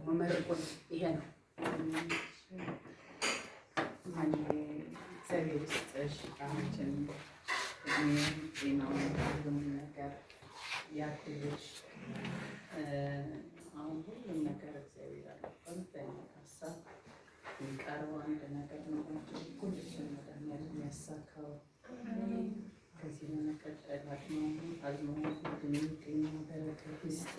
መመረቁን ይሄ ነው። እግዚአብሔር ይስጥሽ አንቺን ጤናውን ሁሉም ነገር ያድልሽ። አሁን ሁሉም ነገር እግዚአብሔር አለበት ሀሳብ የሚቀረው አንድ ነገር ነው። ሁሉም መድኃኒዓለም የሚያሳካው ከዚህ በመቀጠል አዝኖ የሚገኝ በረከት ይስጥ።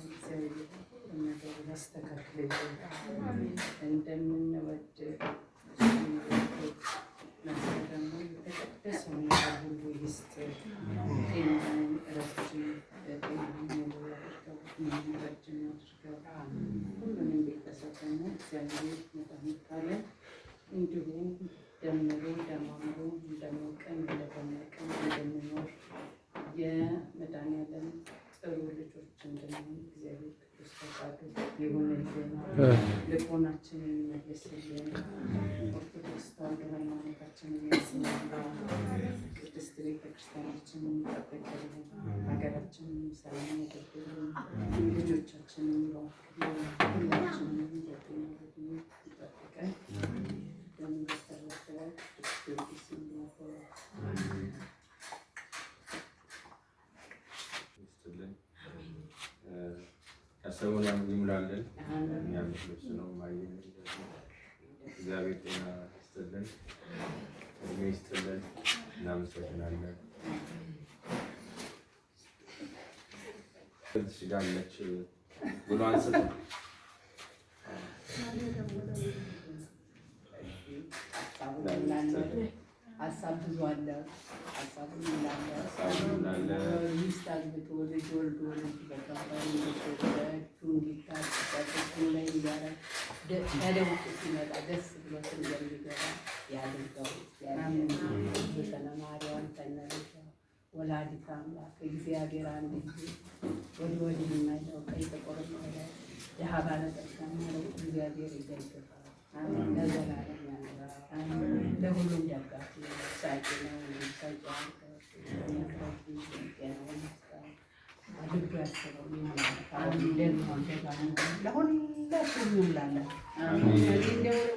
እግዚአብሔር ሁሉም ነገር ያስተካክልልን እንደምንወድ ደግሞ የተቀደሰው ነገር ሁሉ ይስጥ። ጤናን ረጅም ሙሉ ያድርገው፣ ረጅም ያድርገው። ሁሉንም ቤተሰብ ደግሞ እግዚአብሔር መድኃኒዓለም እንዲሁ ደምሮ ደማምሮ እንደሞቀን እንደደመቀን እንድንኖር የመድኃኒዓለም ጥሩ ልጆች እንድንሆን እግዚአብሔር ቅዱስ ፈቃዱ ይሁንልን። ልቦናችንን ይመልስልን። ኦርቶዶክስ ተዋሕዶ ሃይማኖታችንን ያጽናልን። ቅድስት ቤተክርስቲያናችንን ይጠብቅልን። ሀገራችንን ሰላም ያደርግልን። ልጆቻችንን ይባርክልን። ሁላችንን በጤና ይጠብቀን። ያሰቡን ይሙላልን። የሚያምር ልብስ ነው ማየን። እግዚአብሔር ጤና ይስጥልን፣ እድሜ ይስጥልን። እናመሰግናለን። እዚህ ጋር አለች ብሎ አንስቶ ሀሳብ ብዙ አለ። ሀሳቡ ይላለ ሚስት አግብቶ ልጅ ወልዶ ልጅ ላይ ተለውጦ ሲመጣ ደስ ብሎት እንደሚገባ ያድርገው። ማርያም ተነልጅ ወላዲተ አምላክ እግዚአብሔር አንድ ጊዜ ወዲህ የማይለው ቀይ ጥቁር ማለት ድሀ ባለጠጋ ማለት እግዚአብሔር ይደግፋል። ለዘላለም ለሁሉም ያጋት ሳቂ ነው ለሁላችሁም ይምላለን።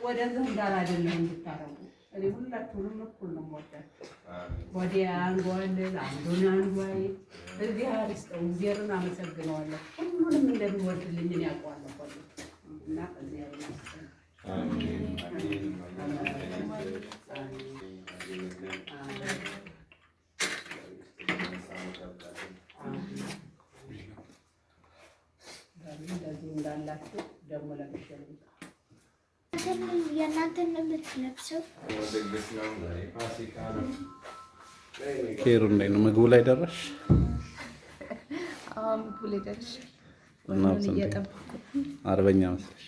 ወደዚህ እንዳላደለሁ እንድታረጉ እኔ ሁላችሁንም እኩል ነው ወዳችሁ። ወዲያ አንጓልል አንዱን አንጓይ እዚህ አሪስጠው እግዚአብሔርን አመሰግነዋለሁ። ሁሉንም እንደሚወድልኝ እኔ ያውቀዋለሁ እና እግዚአብሔር ይመስገን። እንደዚህ እንዳላችሁ ደግሞ ለምሸል የእናንተን የምትለብሰው ኬሩ እንዴት ነው? ምግቡ ላይ ደረሽ? አዎ ምግቡ ላይ ደረሽ። አርበኛ መስለሽ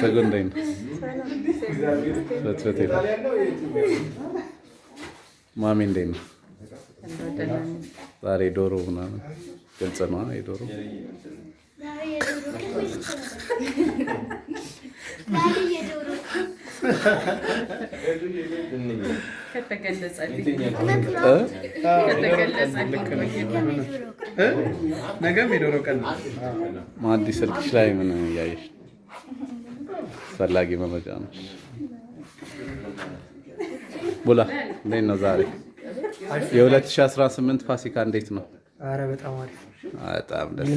ተጎንደኝ ነው። ማሚ እንዴት ነው? ዛሬ ዶሮ ምናምን ግልጽ ነው። የዶሮ ነገም የዶሮ ቀን አዲስ ስልክሽ ላይ ምን እያየሽ? አስፈላጊ መረጃ ነው። ቡላ እንዴት ነው ዛሬ? የ2018 ፋሲካ እንዴት ነው? ኧረ በጣም አሪፍ። በጣም ደስ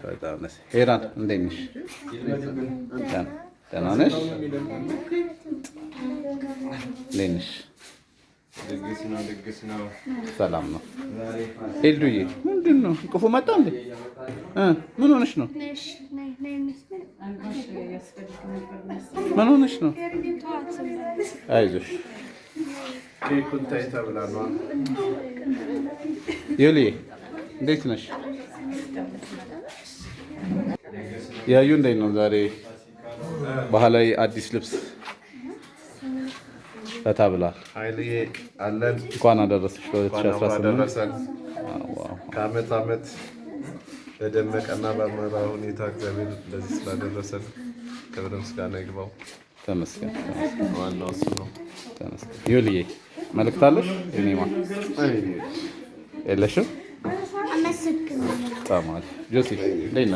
በጣም ደስ። ሄራን እንዴት ነሽ? ደህና ነሽ? እንዴት ነሽ? ድግስ ነው። ሰላም ነው። ኤልዱዬ ምንድን ነው? እንቅፉ መጣ እንዴ? ምን ሆነሽ ነው? ምን ሆነሽ ነው? አይዞሽ ኬኩን ታይ ተብላ ነው። ዩሊዬ እንዴት ነሽ? ያዩ እንዴት ነው ዛሬ? ባህላዊ አዲስ ልብስ ፈታ ብላል። ኃይልዬ አለን። እንኳን አደረሰሽ ለ2018። ከዓመት ዓመት በደመቀና በአማራ ሁኔታ እግዚአብሔር እንደዚህ ስላደረሰን ክብር ምስጋና ይግባው። ተመስገን። ዋናው እሱ ነው። ተመስገን። ዩሊዬ መልእክት አለሽ? እኔማ የለሽም? ታማል ጆሲ ለይና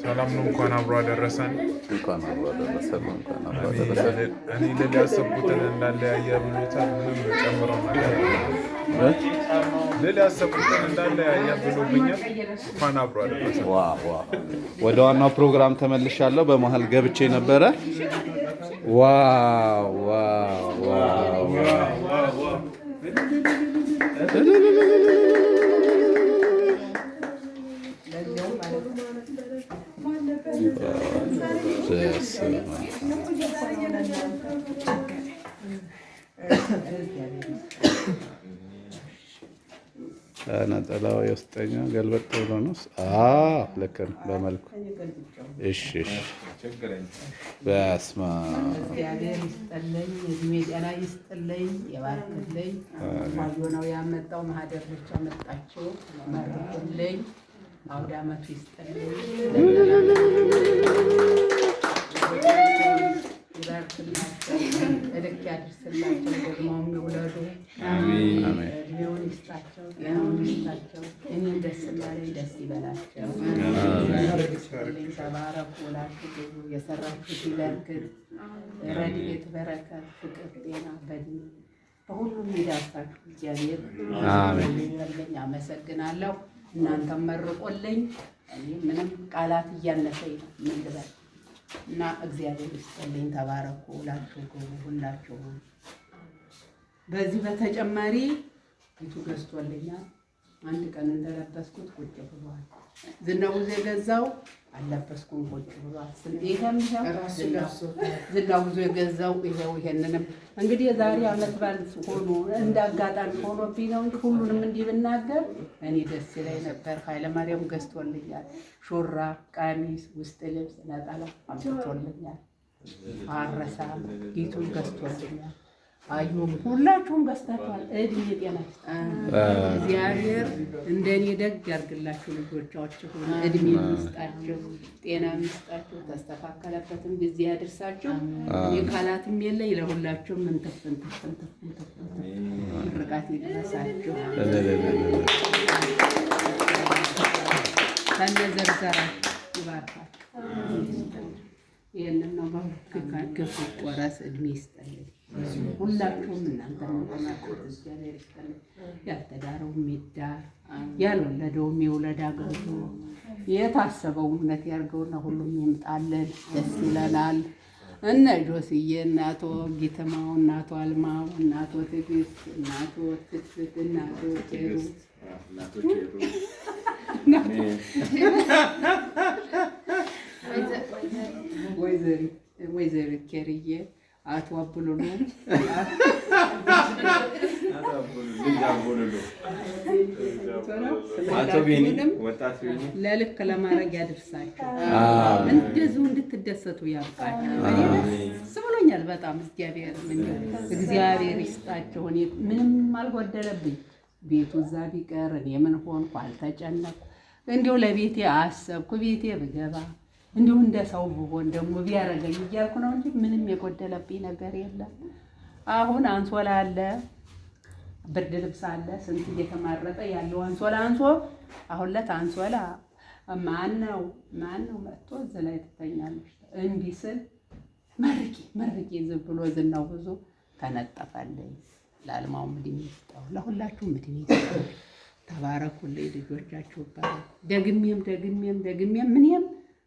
ሰላም ነው። እንኳን አብሮ አደረሰን። እንኳን አብሮ አደረሰን። እንኳን አብሮ አደረሰን። እኔ ልል ያሰብኩትን እንዳለያየ ብሎታል። ምንም ጨምረው ነገር ልል ያሰብኩትን እንዳለያየ ብሎብኛል። እንኳን አብሮ አደረሰን። ወደ ዋናው ፕሮግራም ተመልሻለሁ። በመሀል ገብቼ ነበረ። ዋው ዋው ዋው ነጠላው የውስጠኛው ገልበጥ ብሎ ነው። ልክ ነው በመልኩ። እሺ በስመ አብ እግዚአብሔር ይስጥልኝ፣ እድሜ ጤና ይስጥልኝ፣ የባርክልኝ። ማዶ ነው ያመጣው ማህደር ብቻ መጣችሁ ማርኩልኝ። አውደ ዓመቱ ይስጥልኝ፣ ይባርክላቸው፣ እልክ ያድርስላቸው፣ ደግሞም ይውለዱ። እድሜውን ይስጣቸው፣ ጤናውን ይስጣቸው። እኔም ደስ እንዳለኝ ደስ ይበላቸው። ተባረኩ፣ ውላችሁ ግቡ፣ የሰራችሁት ይበርክት። ረድኤት፣ በረከት፣ ፍቅር፣ ጤና በእድሜ በሁሉም ይዳሳችሁ እግዚአብሔር። ይበልኝ። አመሰግናለሁ። እናንተም መርቆልኝ። እኔ ምንም ቃላት እያነሰኝ ነው ምን ልበል እና እግዚአብሔር ይስጥልኝ። ተባረኩ፣ ውላችሁ ግቡ ሁላችሁም። በዚህ በተጨማሪ ቤቱ ገዝቶልኛል። አንድ ቀን እንደለበስኩት ቁጭ ብሏል። ዝናቡ የገዛው አለበስኩም ቁጭ ብሏል። ይሄም ዝናቡ የገዛው ይሄው። ይሄንንም እንግዲህ የዛሬ ዓመት በዓል ሆኖ እንዳጋጣሚ ሆኖብኝ ነው እንጂ ሁሉንም እንዲህ ብናገር እኔ ደስ ይለኝ ነበር። ኃይለማርያም ገዝቶልኛል። ሹራብ፣ ቀሚስ፣ ውስጥ ልብስ፣ ነጠላ አምጥቶልኛል። አረሳም ጌቱን ገዝቶልኛል። አዩም ሁላችሁም ገዝታችኋል። እድሜ ጤና እግዚአብሔር እንደኔ ደግ ያርግላችሁ። ልጆቻችሁን እድሜ ይስጣችሁ፣ ጤና ይስጣችሁ፣ ተስተካከለበትም ጊዜ ያድርሳችሁ። የቃላትም የለኝ ለሁላችሁም እንትፍ ምርቃት ይድረሳችሁ። ከነዘርዘራ ይባርካችሁ። ይህንን ነው ገፉ ቆረስ እድሜ ይስጠልኝ። ሁላችሁም እናንተ መቆናችሁ እግዚአብሔር ይስጠልኝ። ያልተዳረውም ይዳር፣ ያልወለደውም የውለድ አገሩ የታሰበው እውነት ያርገውና ሁሉም ይምጣልን። ደስ ይለናል። እነ ጆስዬ፣ እናቶ ጊትማው፣ እናቶ አልማው፣ እናቶ ትዕግስት፣ እናቶ ፍትፍት፣ እናቶ ቄሩ ወይዘሪት ኬርዬ፣ አቶ አቡሉሉ ለልክ ለማድረግ ያደርሳቸው። እንደዚሁ እንድትደሰቱ ያብቃቸው። ደስ ብሎኛል በጣም። እግዚአብሔር ይስጣቸው። እኔ ምንም አልጎደለብኝ። ቤቱ እዛ ቢቀር እኔ ምን ሆንኩ? አልተጨነኩ። እንዲሁ ለቤቴ አሰብኩ። ቤቴ ብገባ እንዲሁ እንደ ሰው ብሆን ደግሞ ቢያረገኝ እያልኩ ነው እንጂ ምንም የጎደለብኝ ነገር የለም። አሁን አንሶላ አለ፣ ብርድ ልብስ አለ። ስንት እየተማረጠ ያለው አንሶላ አሁን ለት አንሶላ ማን ነው መጥቶ እዚህ ላይ ትተኛለች እንቢ ስል መርቂ ዝም ብሎ ዝናው ብዙ ተነጠፈልኝ። ለአልማውም እድሜ ይስጠው፣ ለሁላችሁም እድሜ ይስጠው። ተባረኩልኝ ልጆቻችሁ ባረኩ። ደግሜም ምንም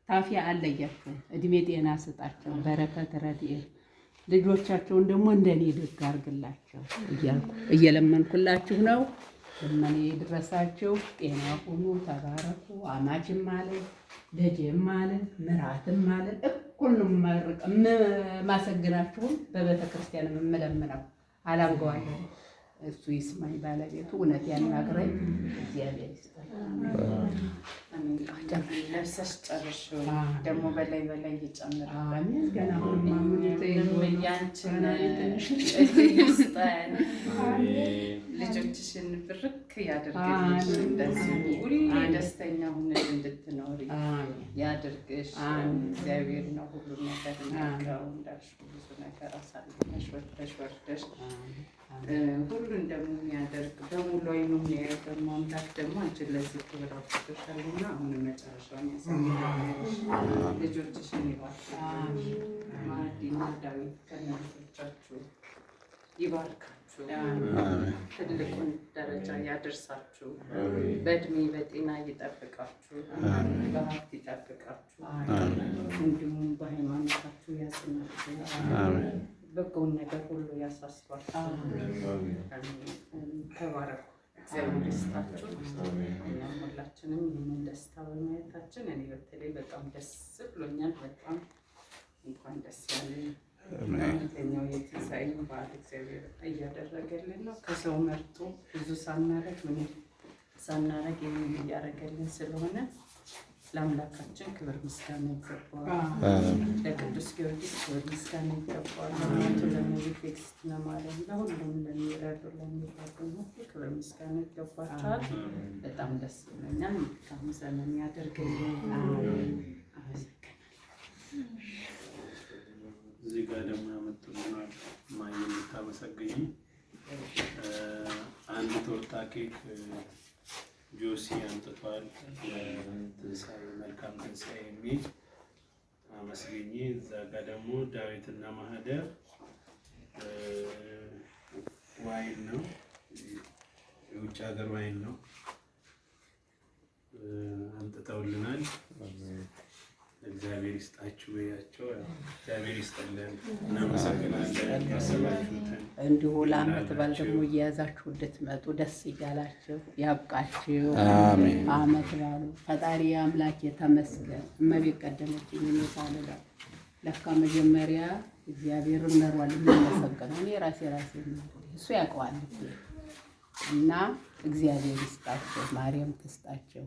ታፊያ አለያችሁ። እድሜ ጤና ስጣቸው፣ በረከት ረድኤት። ልጆቻቸውን ደግሞ እንደኔ ደግ አድርግላቸው እያልኩ እየለመንኩላችሁ ነው። ልመኔ ይድረሳችሁ። ጤና ሁኑ፣ ተባረኩ። አማችም አለ ደጀም አለ ምራትም አለ እኩል ነው ማሰግናችሁም በቤተ ክርስቲያን የምለምነው አላንገዋለሁ። እሱ ይስማኝ ባለቤቱ እውነት ያናግረኝ። እግዚአብሔር ይስጠኝ። ለብሰሽ ጨርሽው ደግሞ በላይ ይጨምራል። ገና ያንችን ይስጠን። ልጆችሽን ብርክ ያደርግልሽ። እንደዚህ ሁሌ ደስተኛ ሆነሽ እንድትኖሪ ያድርግሽ። እግዚአብሔር ነው ሁሉን ነገር የሚያውቀው። እንዳልሽው ብዙ ነገር አሳልፈሽ ወርደሽ ሁሉን ደግሞ የሚያደርግ በሙሉ አይኑ የሚያየው ደግሞ አምላክ ደግሞ አንቺን ለዚህ ክብር አብቅቶሻልና አሁንም መጨረሻውን ያሳምርልሽ። ልጆችሽን ይባርክልሽ። ማዕዲና ዳዊት ከነልጆቻችሁ ይባርካችሁ። ትልቁን ደረጃ ያደርሳችሁ። በእድሜ በጤና ይጠብቃችሁ። በሀብት ይጠብቃችሁ። እንዲሁም በሃይማኖታችሁ ያጽናችሁ። በጎውን ነገር ሁሉ ያሳስባችሁ። ተባረኩ። እግዚአብሔር ይስጣችሁ። እኛም ሁላችንም ይህንን ደስታ በማየታችን እኔ በተለይ በጣም ደስ ብሎኛል። በጣም እንኳን ደስ ያለን። ሁለተኛው የትንሣኤን በዓል እግዚአብሔር እያደረገልን ነው። ከሰው መርጦ ብዙ ሳናረግ ምንም ሳናረግ ይህንን እያደረገልን ስለሆነ ለአምላካችን ክብር ምስጋና ይገባዋል። ለቅዱስ ጊዮርጊስ ክብር ምስጋና ይገባዋል። ለእናቱ ለእመቤቴ ክርስትና ማርያም፣ ለሁሉም ለሚረዱ ሁሉ ክብር ምስጋና ይገባቸዋል። በጣም ደስ ብሎኛል። መልካም ዘመን ያደርግልን። እዚህ ጋር ደግሞ ያመጡልናል ማየ የምታመሰግኝ አንድ ቶርታ ኬክ ጆሲ አምጥቷል። ለትንሣኤ መልካም ትንሣኤ የሚል አመስግኝ። እዛ ጋር ደግሞ ዳዊትና ማህደር ዋይን ነው፣ የውጭ ሀገር ዋይን ነው አምጥተውልናል። እግዚአብሔር ይስጣችሁ ያቸው እግዚአብሔር ይስጠልን። እናመሰግናለን። ያሰባችሁትን እንዲሁ ለዓመት በዓል ደግሞ እየያዛችሁ እንድትመጡ ደስ እያላችሁ ያብቃችሁ። ዓመት በዓሉ ፈጣሪ አምላክ የተመስገን። እመቤት ቀደመችኝ የሚሳልላ ለካ መጀመሪያ እግዚአብሔርን ነሯል የሚመሰገነው እኔ ራሴ እሱ ያውቀዋል እና እግዚአብሔር ይስጣቸው፣ ማርያም ትስጣቸው።